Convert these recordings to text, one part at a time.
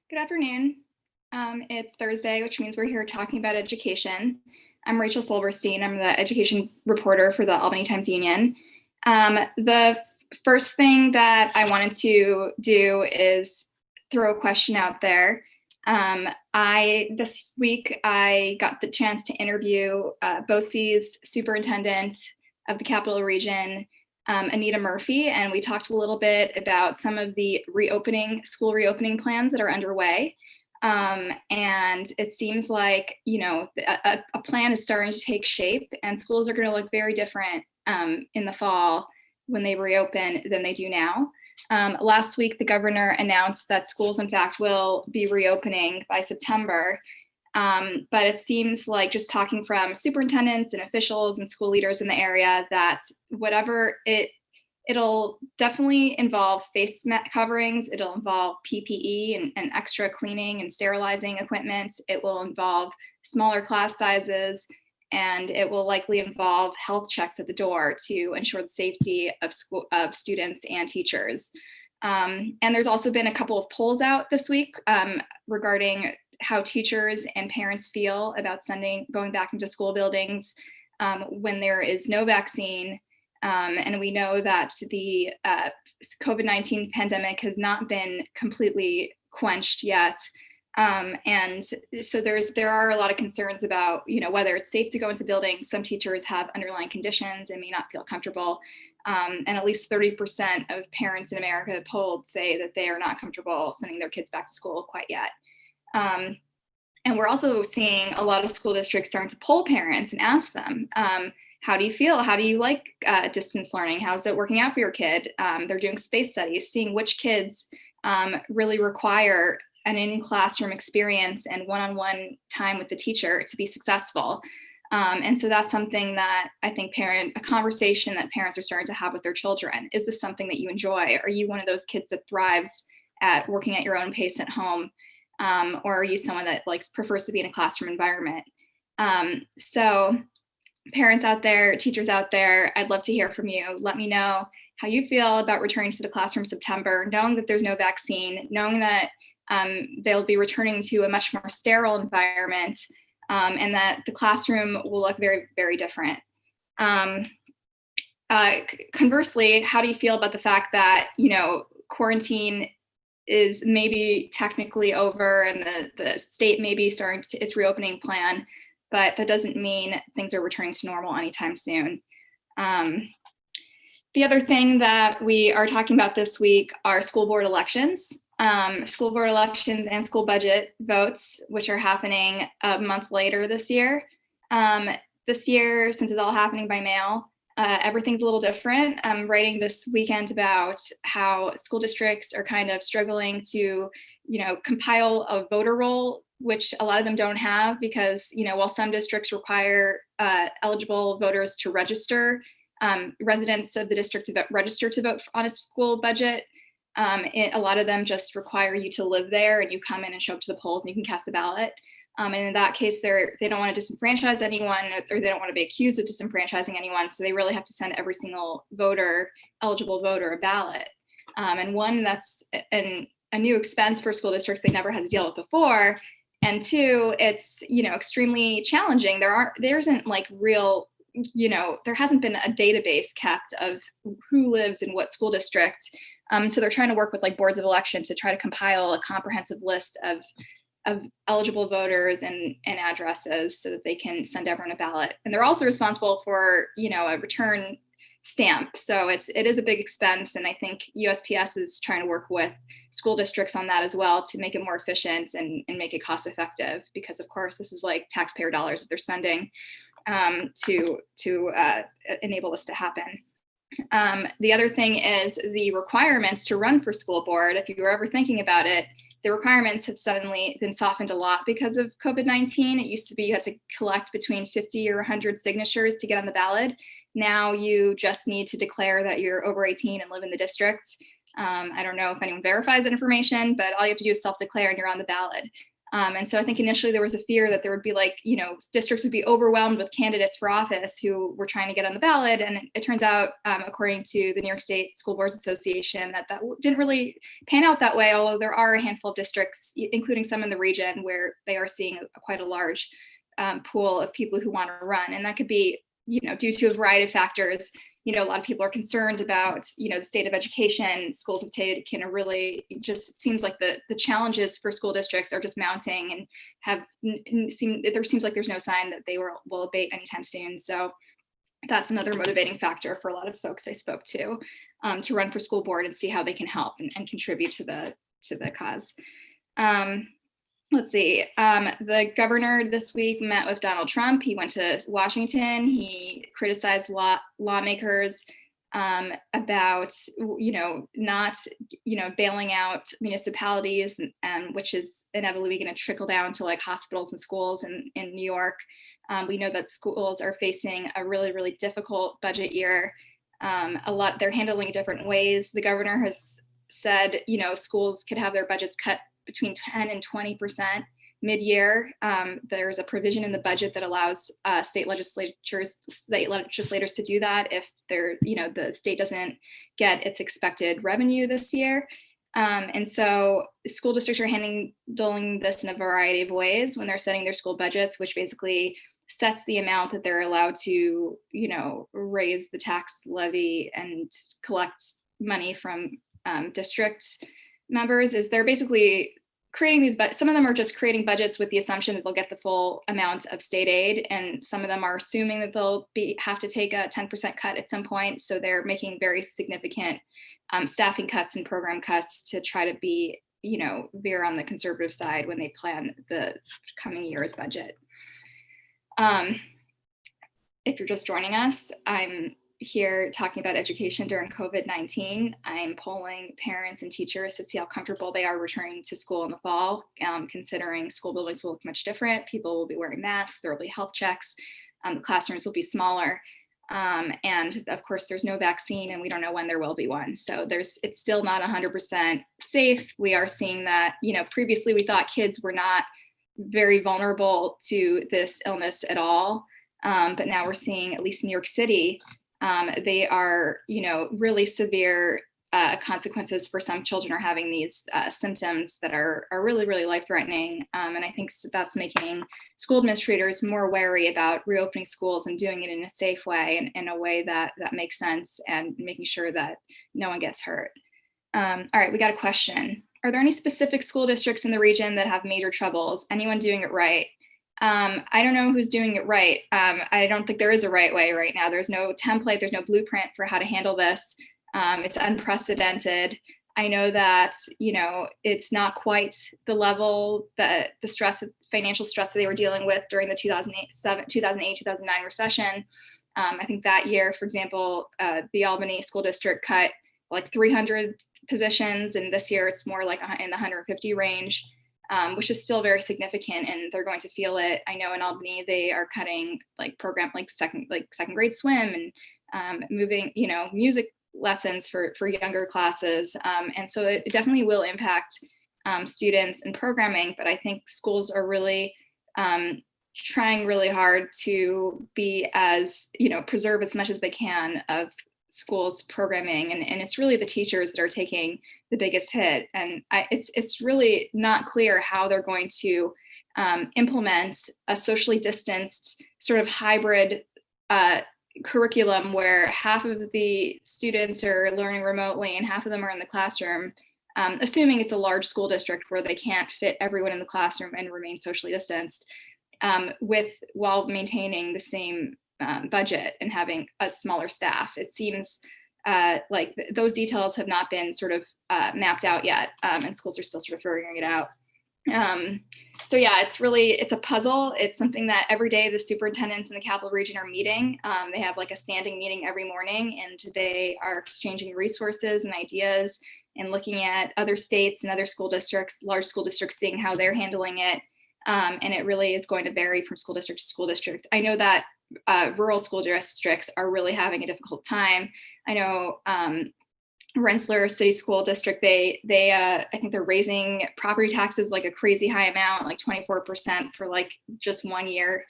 Good afternoon. It's Thursday, which means we're here talking about education. I'm Rachel Silberstein. I'm the education reporter for the Albany Times-Union. The first thing that I wanted to do is throw a question out there. This week I got the chance to interview BOCES superintendent of the Capital Region, Anita Murphy, and we talked a little bit about some of the school reopening plans that are underway. And it seems like, a plan is starting to take shape, and schools are going to look very different in the fall when they reopen than they do now. Last week, the governor announced that schools, in fact, will be reopening by September. But it seems like, just talking from superintendents and officials and school leaders in the area, that it'll definitely involve face coverings. It'll involve PPE and extra cleaning and sterilizing equipment. It will involve smaller class sizes, and it will likely involve health checks at the door to ensure the safety of students and teachers. And there's also been a couple of polls out this week regarding how teachers and parents feel about going back into school buildings when there is no vaccine. And we know that the COVID-19 pandemic has not been completely quenched yet. And so there are a lot of concerns about, whether it's safe to go into buildings. Some teachers have underlying conditions and may not feel comfortable. And at least 30% of parents in America polled say that they are not comfortable sending their kids back to school quite yet. And we're also seeing a lot of school districts starting to poll parents and ask them, how do you feel? How do you like distance learning? How's it working out for your kid? They're doing space studies, seeing which kids really require an in-classroom experience and one-on-one time with the teacher to be successful. And so that's something that I think a conversation that parents are starting to have with their children. Is this something that you enjoy? Are you one of those kids that thrives at working at your own pace at home? Or are you someone that prefers to be in a classroom environment? So parents out there, teachers out there, I'd love to hear from you. Let me know how you feel about returning to the classroom in September, knowing that there's no vaccine, knowing that they'll be returning to a much more sterile environment, and that the classroom will look very, very different. Conversely, how do you feel about the fact that, quarantine is maybe technically over and the state may be starting its reopening plan, but that doesn't mean things are returning to normal anytime soon. The other thing that we are talking about this week are school board elections. School board elections and school budget votes, which are happening a month later this year. This year, since it's all happening by mail, everything's a little different. I'm writing this weekend about how school districts are kind of struggling to, compile a voter roll, which a lot of them don't have, because, while some districts require eligible voters to register, residents of the district to register to vote on a school budget, a lot of them just require you to live there, and you come in and show up to the polls and you can cast a ballot. And in that case, they don't want to disenfranchise anyone, or they don't want to be accused of disenfranchising anyone. So they really have to send every single eligible voter, a ballot. And one, that's a new expense for school districts they never had to deal with before. And two, it's, extremely challenging. There hasn't been a database kept of who lives in what school district. So they're trying to work with boards of election to try to compile a comprehensive list of eligible voters and addresses so that they can send everyone a ballot. And they're also responsible for, a return stamp. So it is a big expense. And I think USPS is trying to work with school districts on that as well to make it more efficient and make it cost effective, because of course this is taxpayer dollars that they're spending to enable this to happen. The other thing is the requirements to run for school board. If you were ever thinking about it, the requirements have suddenly been softened a lot because of COVID-19. It used to be you had to collect between 50 or 100 signatures to get on the ballot. Now you just need to declare that you're over 18 and live in the district. I don't know if anyone verifies that information, but all you have to do is self-declare and you're on the ballot. And so I think initially there was a fear that there would be districts would be overwhelmed with candidates for office who were trying to get on the ballot. And it turns out, according to the New York State School Boards Association, that didn't really pan out that way, although there are a handful of districts, including some in the region, where they are seeing quite a large pool of people who want to run. And that could be, due to a variety of factors. A lot of people are concerned about, the state of education. Schools have taken a really, it just seems like the challenges for school districts are just mounting, and there seems like there's no sign that they will abate anytime soon. So that's another motivating factor for a lot of folks I spoke to run for school board and see how they can help and contribute to the cause. Let's see. The governor this week met with Donald Trump. He went to Washington. He criticized lawmakers about, not, bailing out municipalities, and which is inevitably going to trickle down to like hospitals and schools in New York. We know that schools are facing a really, really difficult budget year. They're handling it different ways. The governor has said, schools could have their budgets cut between 10 and 20% mid-year. There's a provision in the budget that allows state legislators to do that if the state doesn't get its expected revenue this year. And so school districts are handling this in a variety of ways when they're setting their school budgets, which basically sets the amount that they're allowed to, raise the tax levy and collect money from district members. Is they're basically creating these, but some of them are just creating budgets with the assumption that they'll get the full amount of state aid, and some of them are assuming that they'll have to take a 10% cut at some point. So they're making very significant staffing cuts and program cuts to try to be, veer on the conservative side when they plan the coming year's budget. If you're just joining us, I'm here talking about education during COVID-19. I'm polling parents and teachers to see how comfortable they are returning to school in the fall, considering school buildings will look much different. People will be wearing masks, there will be health checks, the classrooms will be smaller. And of course, there's no vaccine and we don't know when there will be one. So it's still not 100% safe. We are seeing that, previously we thought kids were not very vulnerable to this illness at all. But now we're seeing, at least in New York City, they are, really severe consequences for some children are having these symptoms that are really, really life-threatening. And I think that's making school administrators more wary about reopening schools and doing it in a safe way and in a way that makes sense, and making sure that no one gets hurt. All right, we got a question. Are there any specific school districts in the region that have major troubles? Anyone doing it right? I don't know who's doing it right. I don't think there is a right way right now. There's no template, there's no blueprint for how to handle this. It's unprecedented. I know that, it's not quite the level that the financial stress that they were dealing with during the 2008-2009 recession. I think that year, for example, the Albany School District cut like 300 positions, and this year it's more like in the 150 range. Which is still very significant, and they're going to feel it. I know in Albany they are cutting program second grade swim and moving music lessons for younger classes, and so it definitely will impact students and programming. But I think schools are really trying really hard to be as preserve as much as they can of schools programming, and it's really the teachers that are taking the biggest hit, and it's really not clear how they're going to implement a socially distanced sort of hybrid curriculum where half of the students are learning remotely and half of them are in the classroom, assuming it's a large school district where they can't fit everyone in the classroom and remain socially distanced, while maintaining the same budget and having a smaller staff. It seems like those details have not been sort of mapped out yet, and schools are still sort of figuring it out. So yeah, it's a puzzle. It's something that every day the superintendents in the Capital Region are meeting. They have like a standing meeting every morning, and they are exchanging resources and ideas and looking at other states and other school districts, large school districts, seeing how they're handling it. And it really is going to vary from school district to school district. I know that rural school districts are really having a difficult time. I know Rensselaer City School District, I think they're raising property taxes like a crazy high amount, like 24% for like just 1 year,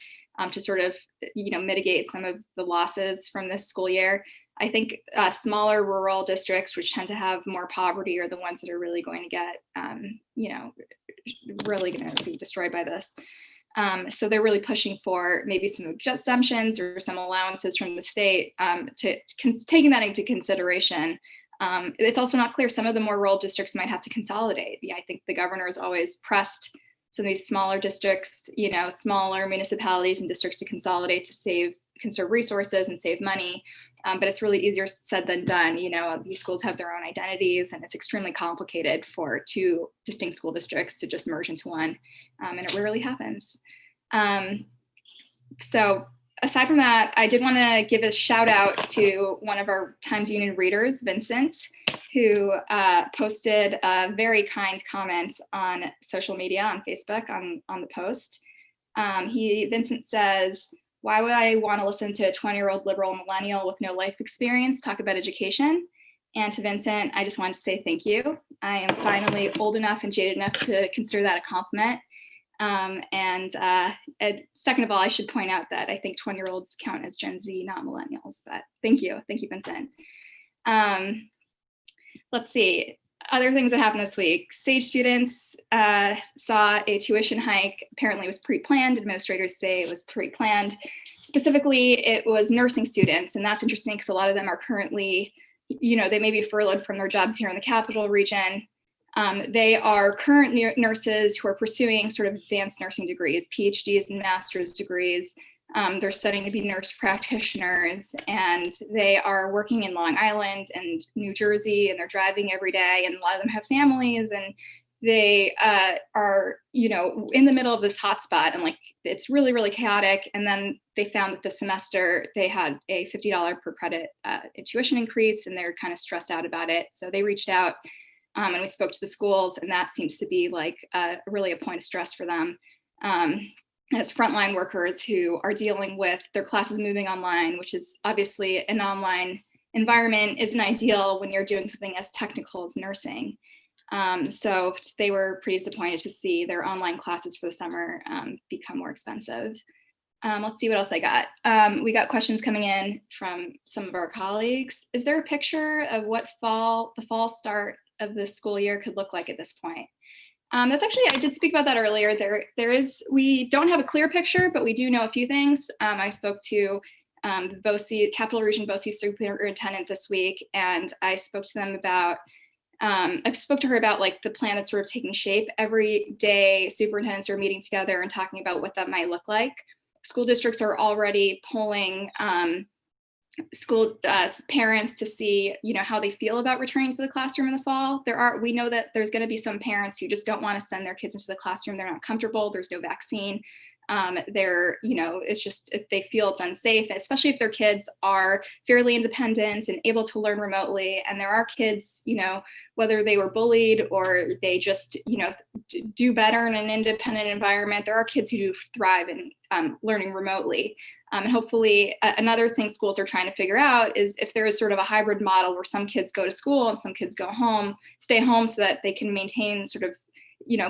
to sort of, mitigate some of the losses from this school year. I think smaller rural districts, which tend to have more poverty, are the ones that are really going to get, really going to be destroyed by this. So they're really pushing for maybe some exemptions or some allowances from the state, taking that into consideration. It's also not clear. Some of the more rural districts might have to consolidate. I think the governor has always pressed some of these smaller districts, smaller municipalities and districts to consolidate to conserve resources and save money. But it's really easier said than done. These schools have their own identities, and it's extremely complicated for two distinct school districts to just merge into one. And it rarely happens. So aside from that, I did want to give a shout out to one of our Times Union readers, Vincent, who posted very kind comments on social media, on Facebook, on the post. Vincent says, "Why would I want to listen to a 20-year-old liberal millennial with no life experience talk about education?" And to Vincent, I just wanted to say thank you. I am finally old enough and jaded enough to consider that a compliment. And second of all, I should point out that I think 20-year-olds count as Gen Z, not millennials, but thank you, Vincent. Let's see, other things that happened this week. SAGE students saw a tuition hike. Apparently it was pre-planned. Administrators say it was pre-planned. Specifically, it was nursing students, and that's interesting because a lot of them are currently, they may be furloughed from their jobs here in the capital region. They are current nurses who are pursuing sort of advanced nursing degrees, PhDs and master's degrees. They're studying to be nurse practitioners, and they are working in Long Island and New Jersey, and they're driving every day, and a lot of them have families, and they are, in the middle of this hotspot, and like it's really, really chaotic. And then they found that this semester they had a $50 per credit tuition increase, and they're kind of stressed out about it. So they reached out. And we spoke to the schools, and that seems to be like really a point of stress for them as frontline workers who are dealing with their classes moving online, which is obviously an online environment isn't ideal when you're doing something as technical as nursing. So they were pretty disappointed to see their online classes for the summer become more expensive. Let's see what else I got. We got questions coming in from some of our colleagues. Is there a picture of what the fall start of the school year could look like at this point? That's actually, I did speak about that earlier. We don't have a clear picture, but we do know a few things. I spoke to the BOCES, Capital Region BOCES superintendent this week, and I spoke to them about, I spoke to her about like the plan that's sort of taking shape. Every day, superintendents are meeting together and talking about what that might look like. School districts are already polling school parents to see, how they feel about returning to the classroom in the fall. We know that there's going to be some parents who just don't want to send their kids into the classroom. They're not comfortable. There's no vaccine. It's just, if they feel it's unsafe, especially if their kids are fairly independent and able to learn remotely. And there are kids, whether they were bullied or they just, do better in an independent environment. There are kids who do thrive in learning remotely. And hopefully another thing schools are trying to figure out is if there is sort of a hybrid model where some kids go to school and some kids stay home so that they can maintain sort of,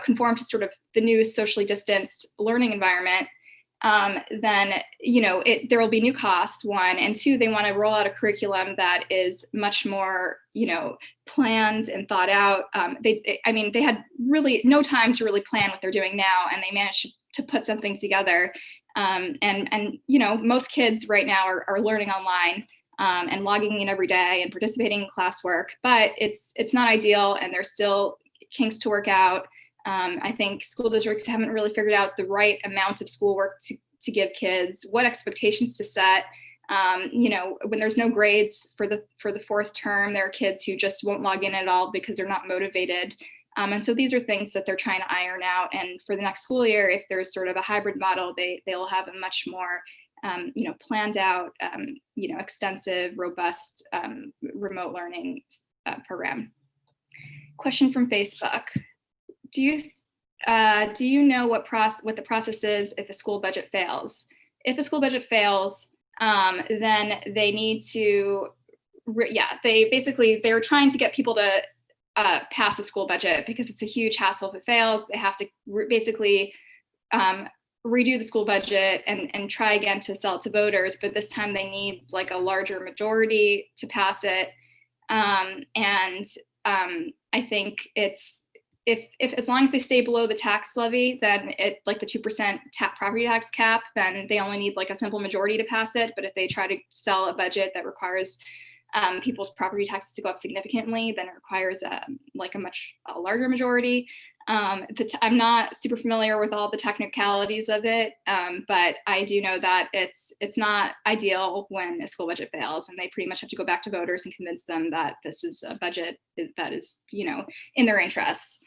conform to sort of the new socially distanced learning environment, then, there will be new costs, one, and two, they want to roll out a curriculum that is much more, planned and thought out. They had really no time to really plan what they're doing now, and they managed to put some things together. Most kids right now are learning online and logging in every day and participating in classwork, but it's not ideal, and there's still kinks to work out. I think school districts haven't really figured out the right amount of schoolwork to give kids, what expectations to set. When there's no grades for the fourth term, there are kids who just won't log in at all because they're not motivated. And so these are things that they're trying to iron out. And for the next school year, if there's sort of a hybrid model, they'll have a much more, planned out, extensive, robust remote learning program. Question from Facebook. Do you know what the process is if a school budget fails? If a school budget fails, then they need to they're trying to get people to pass the school budget because it's a huge hassle if it fails. They have to basically redo the school budget and try again to sell it to voters, but this time they need like a larger majority to pass it. I think it's if as long as they stay below the tax levy, then it like the 2% property tax cap, then they only need like a simple majority to pass it. But if they try to sell a budget that requires people's property taxes to go up significantly, then it requires a larger majority. I'm not super familiar with all the technicalities of it, but I do know that it's not ideal when a school budget fails, and they pretty much have to go back to voters and convince them that this is a budget that is, in their interests.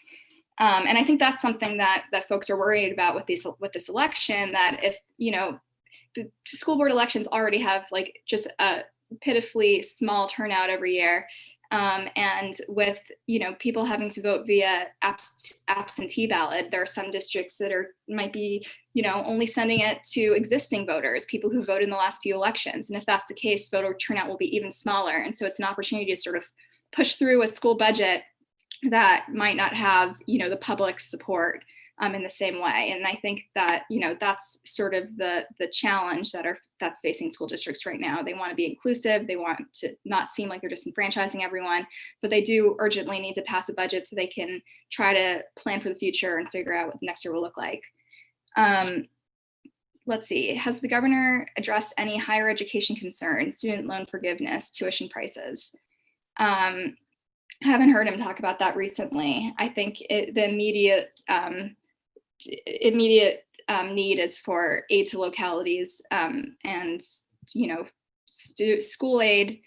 And I think that's something that folks are worried about with this election, that if, the school board elections already have like just a pitifully small turnout every year. And with, people having to vote via absentee ballot, there are some districts that might be, only sending it to existing voters, people who voted in the last few elections. And if that's the case, voter turnout will be even smaller. And so it's an opportunity to sort of push through a school budget that might not have, the public's support in the same way. And I think that, that's sort of the challenge that's facing school districts right now. They want to be inclusive. They want to not seem like they're disenfranchising everyone, but they do urgently need to pass a budget so they can try to plan for the future and figure out what next year will look like. Let's see, has the governor addressed any higher education concerns, student loan forgiveness, tuition prices? I haven't heard him talk about that recently. I think the immediate need is for aid to localities and school aid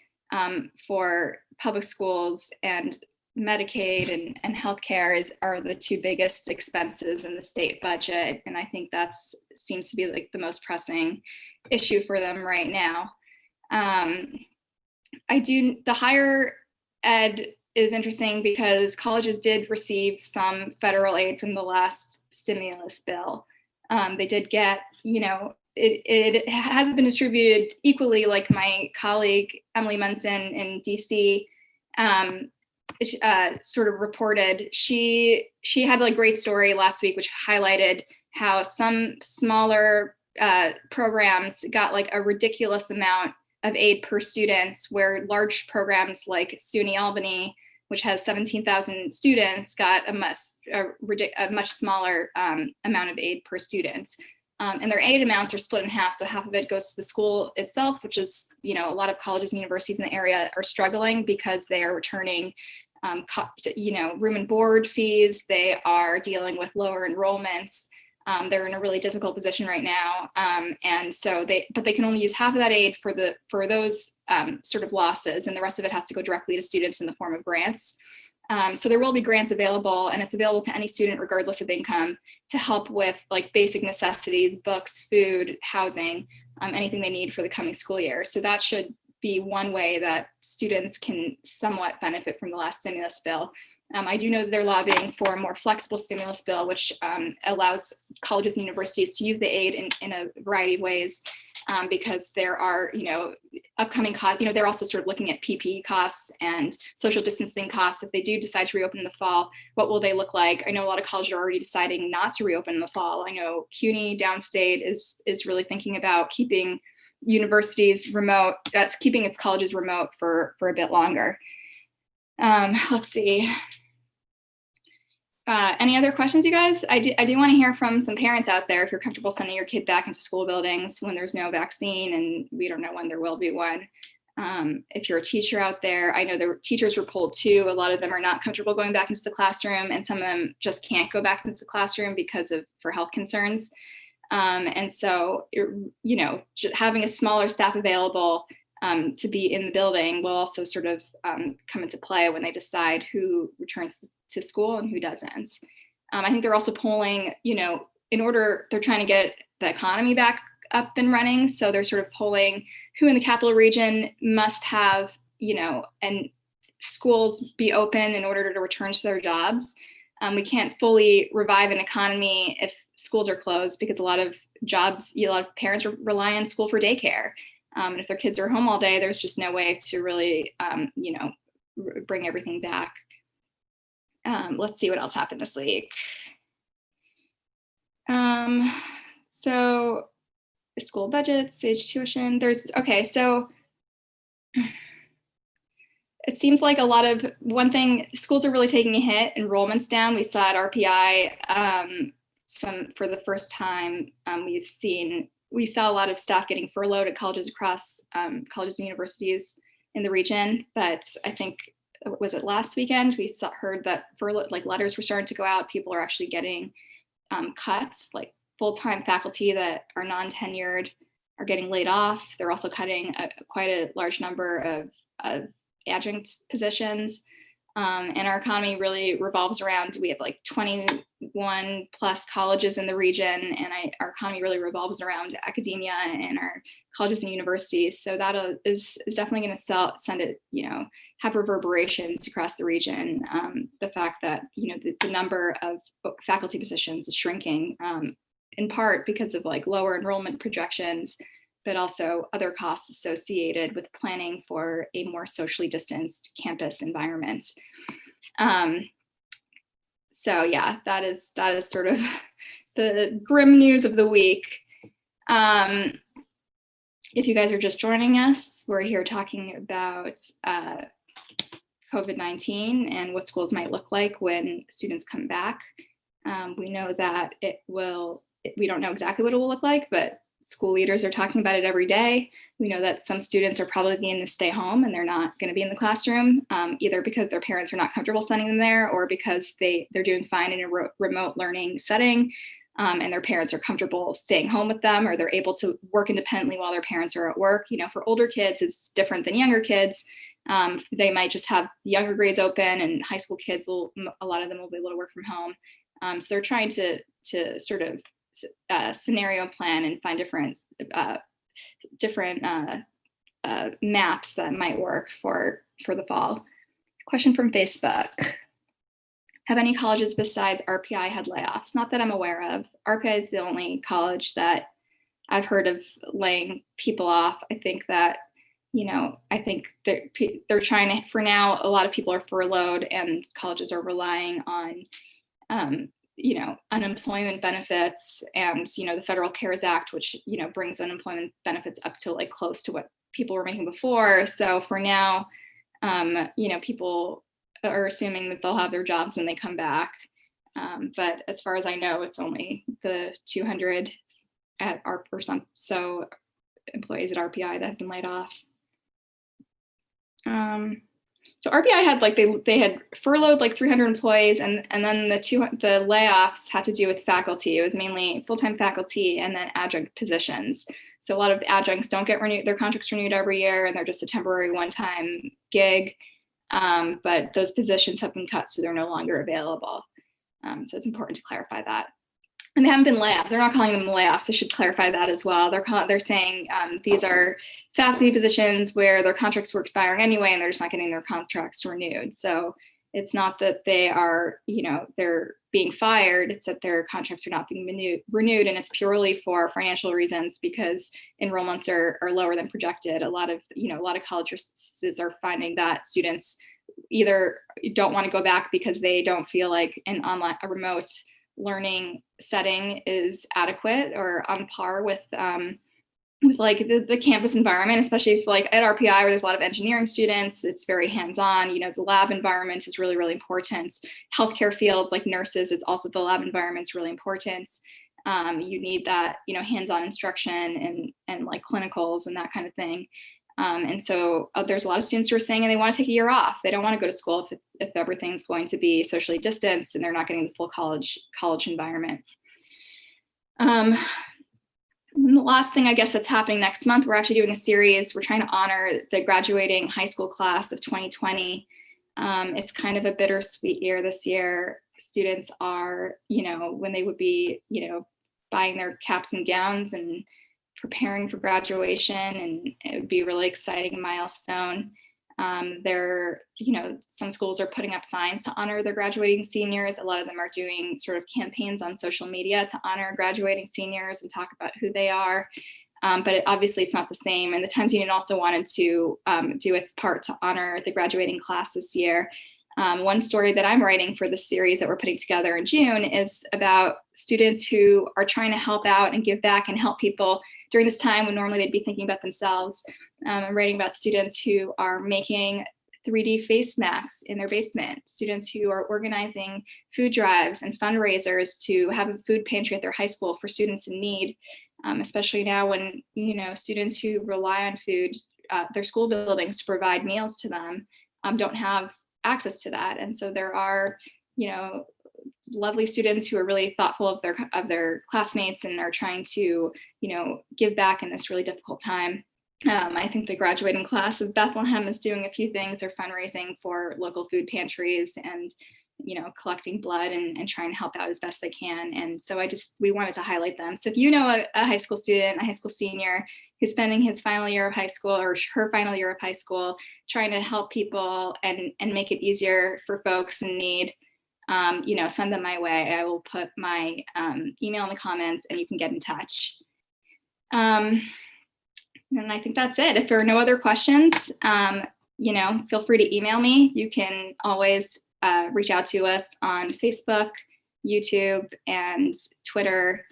for public schools, and Medicaid and healthcare are the two biggest expenses in the state budget, and I think that seems to be like the most pressing issue for them right now. The higher ed is interesting because colleges did receive some federal aid from the last stimulus bill. They did get, it hasn't been distributed equally, like my colleague Emily Munson in DC sort of reported. She had a great story last week which highlighted how some smaller programs got like a ridiculous amount of aid per student, where large programs like SUNY Albany, which has 17,000 students, got a much smaller amount of aid per student. And their aid amounts are split in half. So half of it goes to the school itself, which is, a lot of colleges and universities in the area are struggling because they are returning, room and board fees. They are dealing with lower enrollments. They're in a really difficult position right now. And so they can only use half of that aid for those sort of losses, and the rest of it has to go directly to students in the form of grants. So there will be grants available, and it's available to any student regardless of income to help with like basic necessities, books, food, housing, anything they need for the coming school year. So that should be one way that students can somewhat benefit from the last stimulus bill. I do know that they're lobbying for a more flexible stimulus bill, which allows colleges and universities to use the aid in a variety of ways, because there are, upcoming costs. They're also sort of looking at PPE costs and social distancing costs. If they do decide to reopen in the fall, what will they look like? I know a lot of colleges are already deciding not to reopen in the fall. I know CUNY downstate is really thinking about keeping universities remote, keeping its colleges remote for a bit longer. Let's see. Any other questions, you guys? I do want to hear from some parents out there if you're comfortable sending your kid back into school buildings when there's no vaccine and we don't know when there will be one. If you're a teacher out there, I know the teachers were polled too. A lot of them are not comfortable going back into the classroom, and some of them just can't go back into the classroom for health concerns. And so, just having a smaller staff available to be in the building will also sort of come into play when they decide who returns to school and who doesn't. I think they're also polling, they're trying to get the economy back up and running. So they're sort of polling who in the capital region must have, and schools be open in order to return to their jobs. We can't fully revive an economy if schools are closed, because a lot of parents rely on school for daycare. And if their kids are home all day, there's just no way to really, bring everything back. Let's see what else happened this week. So school budget, stage tuition, so it seems like one thing, schools are really taking a hit, enrollment's down. We saw at RPI, for the first time, we saw a lot of staff getting furloughed at colleges across colleges and universities in the region. But I think, was it last weekend, we heard that letters were starting to go out. People are actually getting cuts, like full-time faculty that are non-tenured are getting laid off. They're also cutting quite a large number of adjunct positions. And our economy really revolves around, we have like 21 plus colleges in the region, and our economy really revolves around academia and our colleges and universities. So that is definitely going to send it, have reverberations across the region. The fact that, the number of faculty positions is shrinking, in part because of like lower enrollment projections, but also other costs associated with planning for a more socially distanced campus environment. So yeah, that is sort of the grim news of the week. If you guys are just joining us, we're here talking about COVID-19 and what schools might look like when students come back. We know that we don't know exactly what it will look like, but school leaders are talking about it every day. We know that some students are probably going to stay home and they're not going to be in the classroom, either because their parents are not comfortable sending them there, or because they're doing fine in a remote learning setting, and their parents are comfortable staying home with them, or they're able to work independently while their parents are at work. For older kids, it's different than younger kids. They might just have younger grades open, and high school kids a lot of them will be able to work from home. So they're trying to sort of scenario plan and find different maps that might work for the fall. Question from Facebook. Have any colleges besides RPI had layoffs? Not that I'm aware of. RPI is the only college that I've heard of laying people off. I think that, I think they're trying to, for now, a lot of people are furloughed and colleges are relying on unemployment benefits and, the Federal CARES Act, which, brings unemployment benefits up to like close to what people were making before. So for now, people are assuming that they'll have their jobs when they come back. But as far as I know, it's only the 200 at ARP or so employees at RPI that have been laid off. So RPI had they had furloughed like 300 employees, and then the layoffs had to do with faculty. It was mainly full-time faculty and then adjunct positions. So a lot of adjuncts don't get their contracts renewed every year, and they're just a temporary one-time gig. But those positions have been cut, so they're no longer available. So it's important to clarify that. And they haven't been layoffs. They're not calling them layoffs. I should clarify that as well. They're saying these are faculty positions where their contracts were expiring anyway, and they're just not getting their contracts renewed. So it's not that they are, they're being fired. It's that their contracts are not being renewed, and it's purely for financial reasons because enrollments are lower than projected. A lot of colleges are finding that students either don't want to go back because they don't feel like a remote learning setting is adequate or on par with like the campus environment, especially if like at RPI where there's a lot of engineering students, it's very hands-on. The lab environment is really, really important. Healthcare fields like nurses, it's also the lab environment is really important. You need that, hands-on instruction and like clinicals and that kind of thing. And so there's a lot of students who are saying they want to take a year off. They don't want to go to school if everything's going to be socially distanced and they're not getting the full college environment. And the last thing I guess that's happening next month, we're actually doing a series. We're trying to honor the graduating high school class of 2020. It's kind of a bittersweet year this year. Students are, when they would be, buying their caps and gowns and preparing for graduation, and it would be a really exciting milestone. Some schools are putting up signs to honor their graduating seniors. A lot of them are doing sort of campaigns on social media to honor graduating seniors and talk about who they are. but obviously it's not the same. And the Times Union also wanted to do its part to honor the graduating class this year. One story that I'm writing for the series that we're putting together in June is about students who are trying to help out and give back and help people during this time when normally they'd be thinking about themselves. I'm writing about students who are making 3D face masks in their basement, students who are organizing food drives and fundraisers to have a food pantry at their high school for students in need, especially now when, students who rely on food, their school buildings to provide meals to them, don't have access to that. And so there are, lovely students who are really thoughtful of their classmates and are trying to, give back in this really difficult time. I think the graduating class of Bethlehem is doing a few things. They're fundraising for local food pantries and, collecting blood and trying to help out as best they can. And so we wanted to highlight them. So if you know a high school student, a high school senior who's spending his final year of high school or her final year of high school, trying to help people and make it easier for folks in need, send them my way. I will put my email in the comments and you can get in touch. And I think that's it. If there are no other questions, feel free to email me. You can always reach out to us on Facebook, YouTube, and Twitter.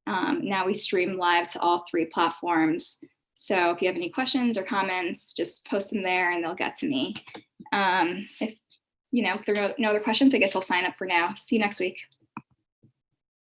Now we stream live to all 3 platforms. So if you have any questions or comments, just post them there and they'll get to me. If there are no other questions, I guess I'll sign up for now. See you next week.